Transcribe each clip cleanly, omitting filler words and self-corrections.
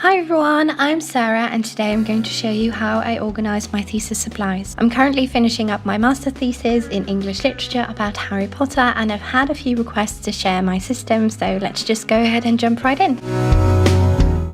Hi everyone, I'm Sarah and today I'm going to show you how I organise my thesis supplies. I'm currently finishing up my master thesis in English literature about Harry Potter and I've had a few requests to share my system, so let's just go ahead and jump right in.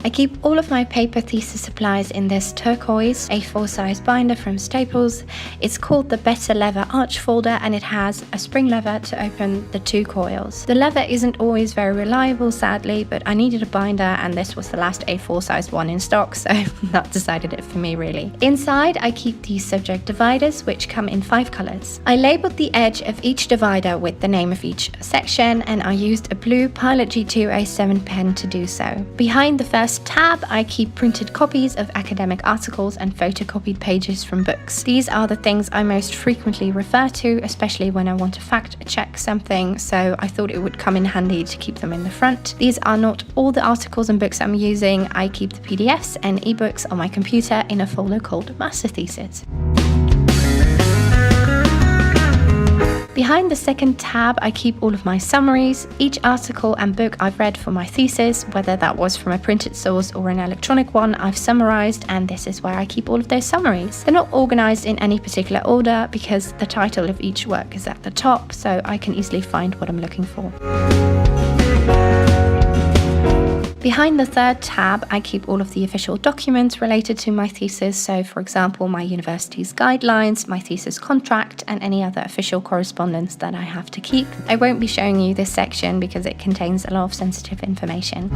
I keep all of my paper thesis supplies in this turquoise A4 size binder from Staples. It's called the Better Lever Arch folder and it has a spring lever to open the 2 coils. The lever isn't always very reliable sadly, but I needed a binder and this was the last A4 size one in stock, so that decided it for me really. Inside I keep these subject dividers which come in 5 colours. I labelled the edge of each divider with the name of each section and I used a blue Pilot G2 A7 pen to do so. Behind the first tab, I keep printed copies of academic articles and photocopied pages from books. These are the things I most frequently refer to, especially when I want to fact check something, so I thought it would come in handy to keep them in the front. These are not all the articles and books I'm using. I keep the PDFs and ebooks on my computer in a folder called Master Thesis. Behind the second tab, I keep all of my summaries. Each article and book I've read for my thesis, whether that was from a printed source or an electronic one, I've summarized, and this is where I keep all of those summaries. They're not organized in any particular order because the title of each work is at the top, so I can easily find what I'm looking for. Behind the third tab, I keep all of the official documents related to my thesis, so for example my university's guidelines, my thesis contract and any other official correspondence that I have to keep. I won't be showing you this section because it contains a lot of sensitive information.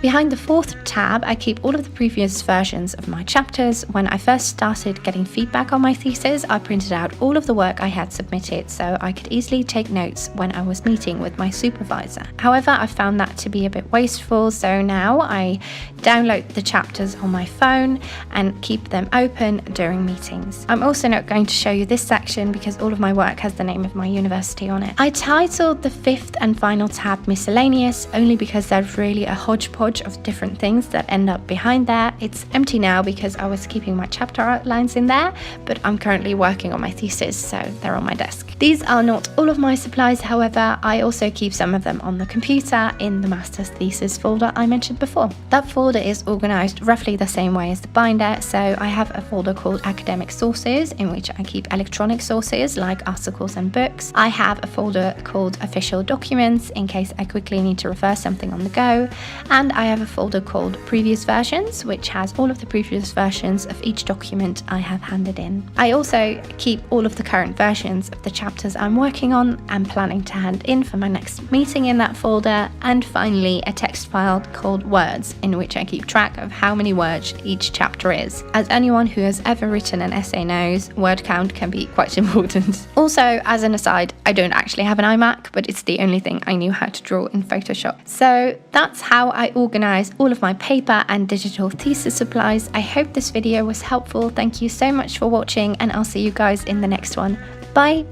Behind the fourth tab, I keep all of the previous versions of my chapters. When I first started getting feedback on my thesis, I printed out all of the work I had submitted so I could easily take notes when I was meeting with my supervisor. However, I found that to be a bit wasteful, so now I download the chapters on my phone and keep them open during meetings. I'm also not going to show you this section because all of my work has the name of my university on it. I titled the fifth and final tab Miscellaneous only because there's really a hodgepodge of different things that end up behind there. It's empty now because I was keeping my chapter outlines in there, but I'm currently working on my thesis, so they're on my desk. These are not all of my supplies, however, I also keep some of them on the computer in the master's thesis folder I mentioned before. That folder is organized roughly the same way as the binder, so I have a folder called Academic Sources in which I keep electronic sources like articles and books. I have a folder called Official Documents in case I quickly need to refer something on the go, and I have a folder called Previous Versions which has all of the previous versions of each document I have handed in. I also keep all of the current versions of the chapters I'm working on and planning to hand in for my next meeting in that folder, and finally a text file called Words in which I keep track of how many words each chapter is. As anyone who has ever written an essay knows, word count can be quite important. Also, as an aside, I don't actually have an iMac, but it's the only thing I knew how to draw in Photoshop. So that's how I organize all of my paper and digital thesis supplies. I hope this video was helpful. Thank you so much for watching and I'll see you guys in the next one. Bye!